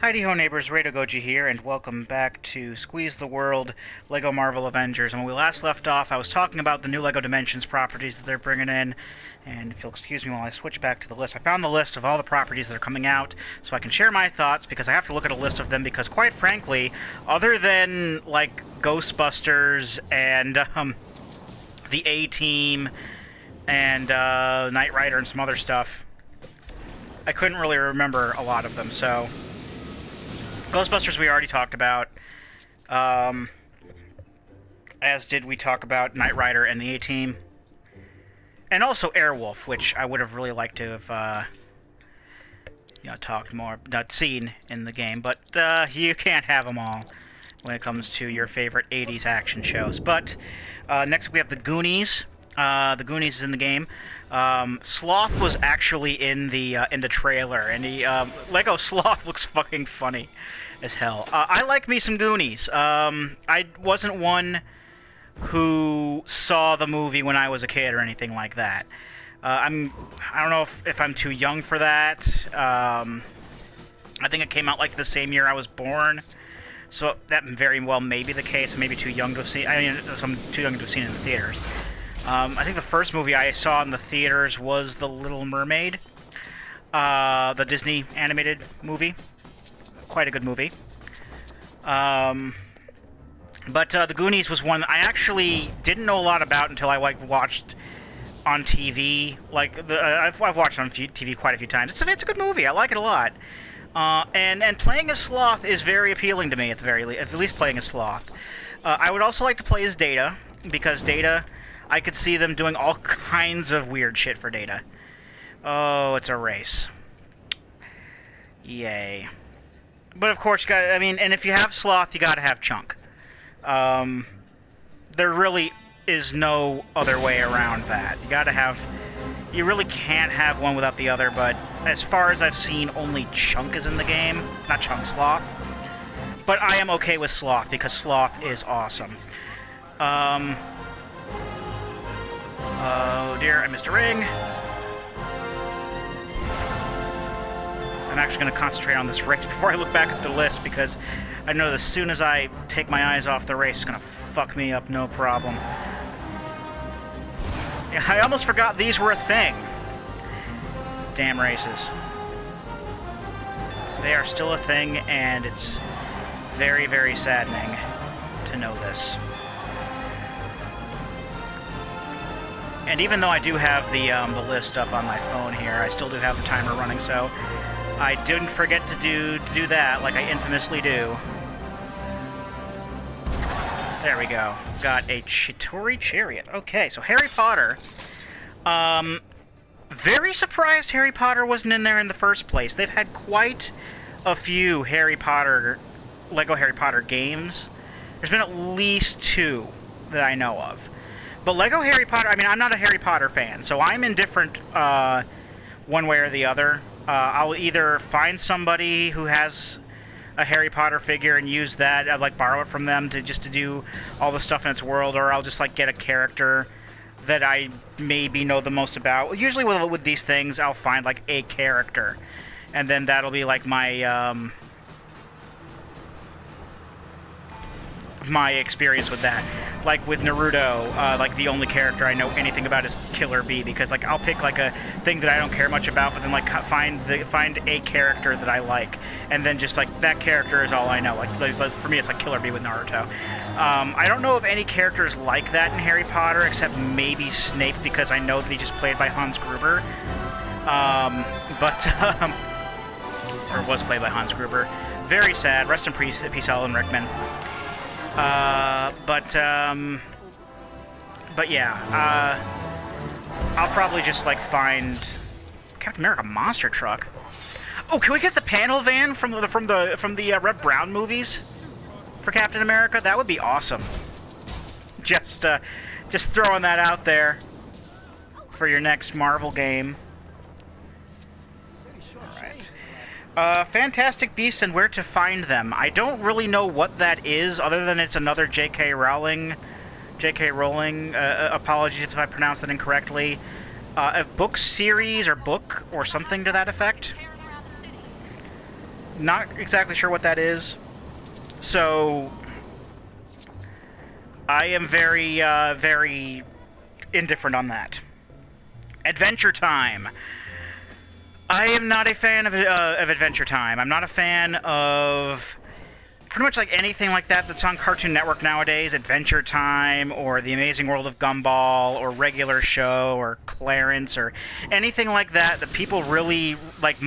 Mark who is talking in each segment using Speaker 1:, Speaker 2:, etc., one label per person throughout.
Speaker 1: Heidi-ho neighbors, Rado Goji here, and welcome back to Squeeze the World LEGO Marvel Avengers. And when we last left off, I was talking about the new LEGO Dimensions properties that they're bringing in, and if you'll excuse me while I switch back to the list, I found the list of all the properties that are coming out, so I can share my thoughts, because I have to look at a list of them, because quite frankly, other than, like, Ghostbusters and, the A-Team, and, Knight Rider and some other stuff, I couldn't really remember a lot of them, so... Ghostbusters we already talked about, as did we talk about Knight Rider and the A-Team. And also Airwolf, which I would have really liked to have, talked more, not seen in the game. But, you can't have them all when it comes to your favorite 80s action shows. But, next we have the Goonies. The Goonies is in the game. Sloth was actually in the trailer, and Lego Sloth looks fucking funny as hell. I like me some Goonies. I wasn't one who saw the movie when I was a kid or anything like that. I don't know if I'm too young for that. I think it came out like the same year I was born, so that very well may be the case. I may be too young to have seen. I'm too young to have seen it in the theaters. I think the first movie I saw in the theaters was The Little Mermaid, the Disney animated movie. Quite a good movie. But The Goonies was one I actually didn't know a lot about until I watched on TV. I've watched it on TV quite a few times. It's a good movie. I like it a lot. And playing as Sloth is very appealing to me at the least playing as Sloth. I would also like to play as Data, because Data, I could see them doing all kinds of weird shit for Data. Oh, it's a race. Yay. But of course, and if you have Sloth, you gotta have Chunk. There really is no other way around that. You really can't have one without the other, but as far as I've seen, only Chunk is in the game. Not Chunk, Sloth. But I am okay with Sloth, because Sloth is awesome. Oh dear, I missed a ring. I'm actually going to concentrate on this race before I look back at the list, because I know that as soon as I take my eyes off the race, it's going to fuck me up, no problem. Yeah, I almost forgot these were a thing. Damn races. They are still a thing, and it's very, very saddening to know this. And even though I do have the list up on my phone here, I still do have the timer running, so I didn't forget to do that, like I infamously do. There we go. Got a Chitauri Chariot. Okay, so Harry Potter. Very surprised Harry Potter wasn't in there in the first place. They've had quite a few LEGO Harry Potter games. There's been at least 2 that I know of. But LEGO Harry Potter, I'm not a Harry Potter fan, so I'm indifferent one way or the other. I'll either find somebody who has a Harry Potter figure and use that, borrow it from them to do all the stuff in its world, or I'll just, get a character that I maybe know the most about. Usually with these things, I'll find, a character, and then that'll be, my, my experience with that. Like with Naruto, the only character I know anything about is Killer Bee, because I'll pick a thing that I don't care much about, but then find a character that I like, and then just that character is all I know. For me, it's Killer Bee with Naruto. I don't know of any characters like that in Harry Potter, except maybe Snape, because I know that he just played by Hans Gruber. Or was played by Hans Gruber. Very sad. Rest in peace, Alan Rickman. But yeah, I'll probably just, find Captain America monster truck. Oh, can we get the panel van from the Red Brown movies for Captain America? That would be awesome. Just throwing that out there for your next Marvel game. Fantastic Beasts and Where to Find Them. I don't really know what that is, other than it's another J.K. Rowling. Apologies if I pronounced that incorrectly. A book series or book or something to that effect. Not exactly sure what that is. So I am very, very indifferent on that. Adventure Time. I am not a fan of Adventure Time. I'm not a fan of pretty much like anything like that that's on Cartoon Network nowadays. Adventure Time, or The Amazing World of Gumball, or Regular Show, or Clarence, or anything like that that people really, like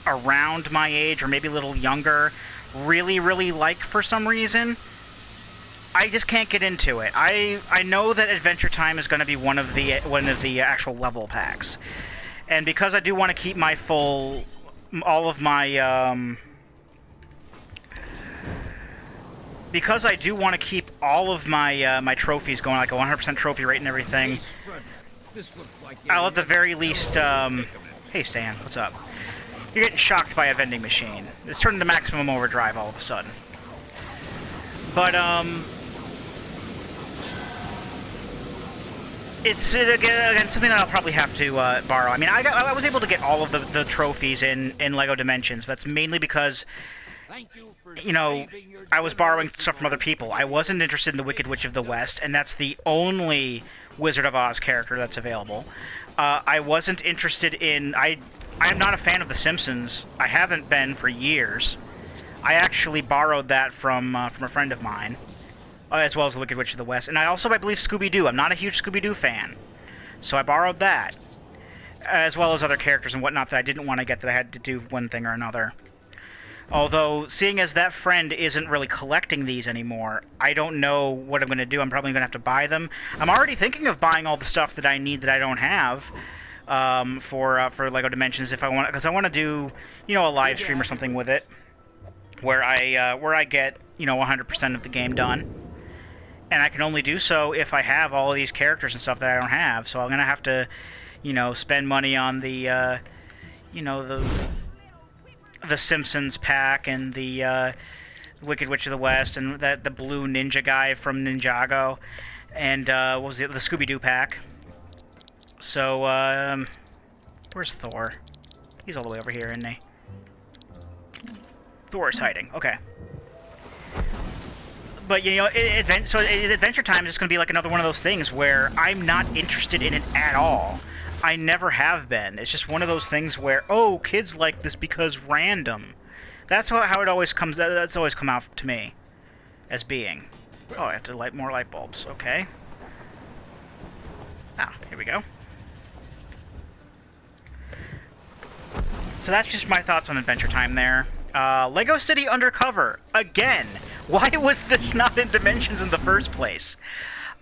Speaker 1: around my age, or maybe a little younger, really, really like for some reason. I just can't get into it. I know that Adventure Time is going to be one of the actual level packs. And because I do want to keep my because I do want to keep all of my my trophies going, like a 100% trophy rate and everything, I'll at the very least, hey Stan, what's up? You're getting shocked by a vending machine. It's turned into maximum overdrive all of a sudden. But, it's, again, something that I'll probably have to borrow. I mean, I was able to get all of the trophies in LEGO Dimensions. That's mainly because, you know, I was borrowing stuff from other people. I wasn't interested in the Wicked Witch of the West, and that's the only Wizard of Oz character that's available. I wasn't interested in... I'm not a fan of The Simpsons. I haven't been for years. I actually borrowed that from a friend of mine. As well as the Wicked Witch of the West. And I also, I believe, Scooby-Doo. I'm not a huge Scooby-Doo fan. So I borrowed that. As well as other characters and whatnot that I didn't want to get that I had to do one thing or another. Although, seeing as that friend isn't really collecting these anymore, I don't know what I'm going to do. I'm probably going to have to buy them. I'm already thinking of buying all the stuff that I need that I don't have for LEGO Dimensions if I want, because I want to do, you know, a live stream or something with it, where I get, you know, 100% of the game done. And I can only do so if I have all of these characters and stuff that I don't have. So I'm going to have to, you know, spend money on the, you know, the Simpsons pack and the Wicked Witch of the West and the blue ninja guy from Ninjago. And what was the Scooby-Doo pack. So, where's Thor? He's all the way over here, isn't he? Thor's hiding. Okay. But, you know, Adventure Time is just going to be like another one of those things where I'm not interested in it at all. I never have been. It's just one of those things where, oh, kids like this because random. That's how it always comes. That's always come out to me as being. Oh, I have to light more light bulbs. Okay. Ah, here we go. So that's just my thoughts on Adventure Time there. Lego City Undercover. Again, why was this not in Dimensions in the first place?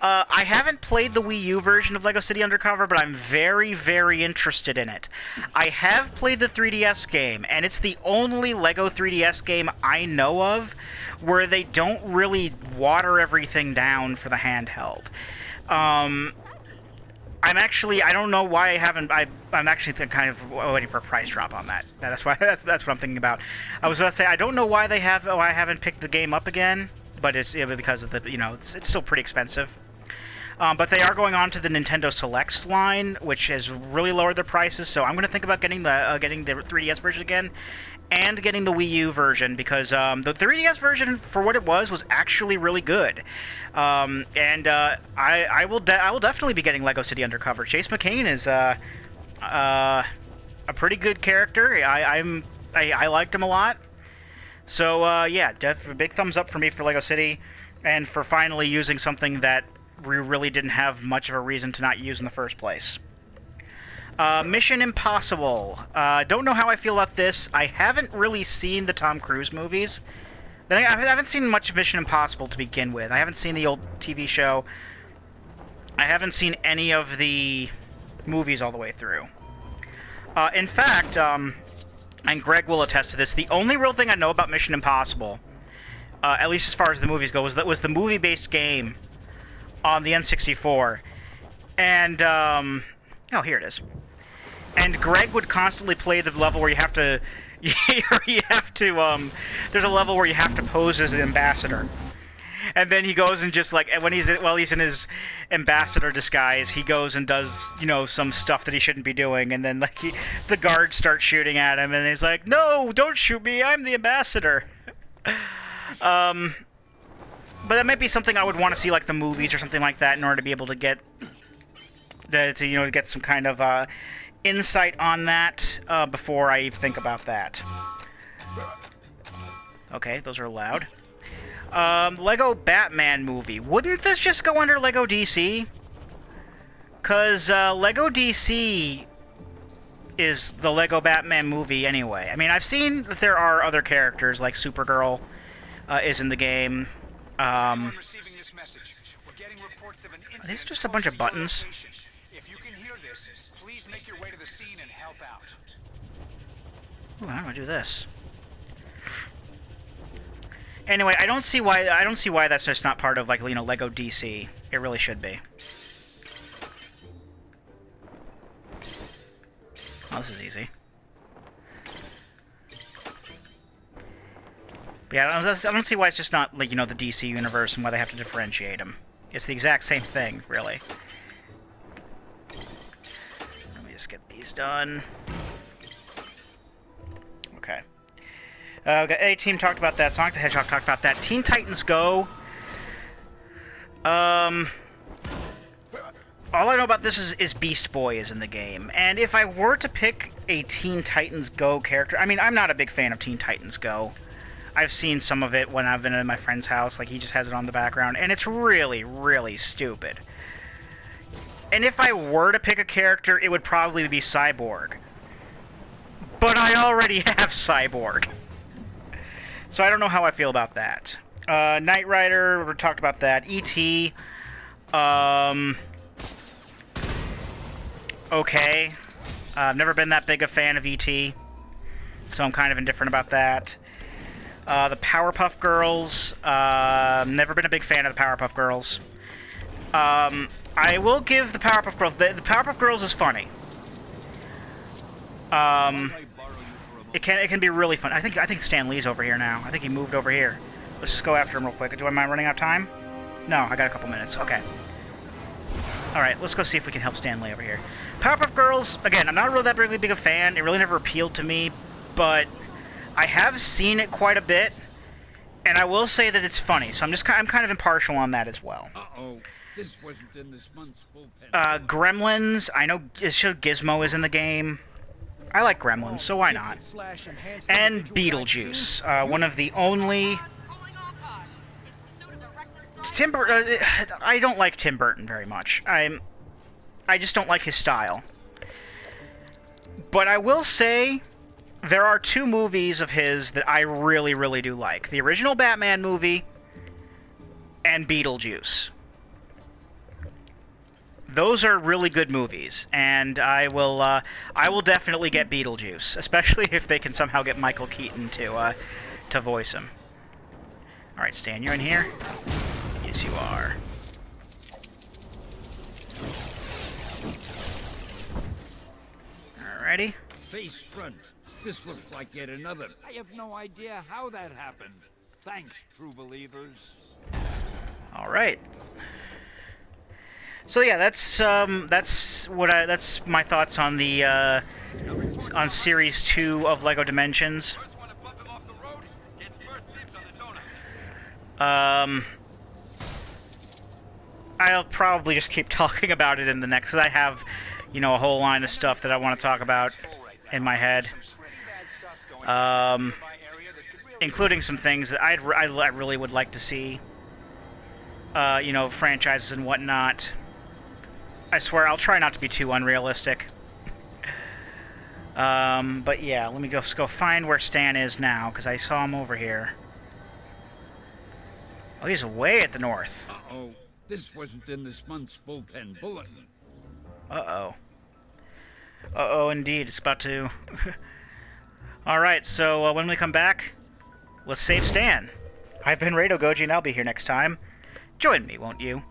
Speaker 1: I haven't played the Wii U version of Lego City Undercover, but I'm very, very interested in it. I have played the 3DS game, and it's the only Lego 3DS game I know of where they don't really water everything down for the handheld. I don't know why I haven't. I'm actually kind of waiting for a price drop on that. That's why. That's what I'm thinking about. I was gonna say I don't know why they have. I haven't picked the game up again, but it's because of the. You know, it's still pretty expensive. But they are going on to the Nintendo Selects line, which has really lowered their prices. So I'm gonna think about getting the 3DS version again, and getting the Wii U version because the 3DS version, for what it was actually really good. I will definitely be getting Lego City Undercover. Chase McCain is a pretty good character. I liked him a lot. So yeah, a big thumbs up for me for Lego City, and for finally using something that we really didn't have much of a reason to not use in the first place. Mission Impossible. Don't know how I feel about this. I haven't really seen the Tom Cruise movies. I haven't seen much of Mission Impossible to begin with. I haven't seen the old TV show. I haven't seen any of the movies all the way through. In fact, and Greg will attest to this, the only real thing I know about Mission Impossible, at least as far as the movies go, was the movie-based game on the N64. And, oh, here it is. And Greg would constantly play the level where you have to... there's a level where you have to pose as an ambassador. And then he goes and just like when he's in his ambassador disguise, he goes and does some stuff that he shouldn't be doing, and then like the guards start shooting at him, and he's like, "No, don't shoot me! I'm the ambassador." But that might be something I would want to see like the movies or something like that in order to be able to get to get some kind of insight on that before I think about that. Okay, those are loud. Lego Batman movie. Wouldn't this just go under Lego DC? Because Lego DC is the Lego Batman movie anyway. I mean, I've seen that there are other characters, like Supergirl is in the game. Are these just a bunch of buttons?
Speaker 2: If you can hear this, please make your way to the scene and help out.
Speaker 1: Ooh, how do I do this? Anyway, I don't see why that's just not part of like Lego DC. It really should be. Oh, this is easy. But yeah, I don't see why it's just not like the DC universe and why they have to differentiate them. It's the exact same thing, really. Let me just get these done. Okay. A-Team talked about that. Sonic the Hedgehog talked about that. Teen Titans Go. All I know about this is Beast Boy is in the game. And if I were to pick a Teen Titans Go character... I mean, I'm not a big fan of Teen Titans Go. I've seen some of it when I've been in my friend's house. Like, he just has it on the background. And it's really, really stupid. And if I were to pick a character, it would probably be Cyborg. But I already have Cyborg. So I don't know how I feel about that. Knight Rider, we talked about that. E.T. Okay. I've never been that big a fan of E.T. So I'm kind of indifferent about that. The Powerpuff Girls. Never been a big fan of the Powerpuff Girls. I will give the Powerpuff Girls... The Powerpuff Girls is funny. It can be really fun. I think Stan Lee's over here now. I think he moved over here. Let's just go after him real quick. Do I mind running out of time? No, I got a couple minutes. Okay. Alright, let's go see if we can help Stan Lee over here. Powerpuff Girls, again, I'm not really that big a fan. It really never appealed to me, but I have seen it quite a bit, and I will say that it's funny. So I'm kind of impartial on that as well.
Speaker 3: Uh-oh. This wasn't in this month's bullpen.
Speaker 1: Gremlins, I know Gizmo is in the game. I like Gremlins, so why not? And Beetlejuice, one of the only... I don't like Tim Burton very much. I just don't like his style. But I will say, there are two movies of his that I really, really do like. The original Batman movie, and Beetlejuice. Those are really good movies, and I will definitely get Beetlejuice, especially if they can somehow get Michael Keaton to voice him. All right, Stan, you're in here. Yes, you are. Alrighty.
Speaker 3: Face front. This looks like yet another. I have no idea how that happened. Thanks, true believers.
Speaker 1: All right. So yeah, that's my thoughts on the on Series 2 of LEGO Dimensions. I'll probably just keep talking about it in the next, because I have, a whole line of stuff that I want to talk about in my head, including some things that I really would like to see, franchises and whatnot. I swear I'll try not to be too unrealistic. But yeah, let me go find where Stan is now, because I saw him over here. Oh, he's way at the north.
Speaker 3: Uh-oh. This wasn't in this month's bullpen bulletin.
Speaker 1: Uh-oh. Uh-oh, indeed. It's about to... Alright, so when we come back, let's save Stan. I've been Rado Goji, and I'll be here next time. Join me, won't you?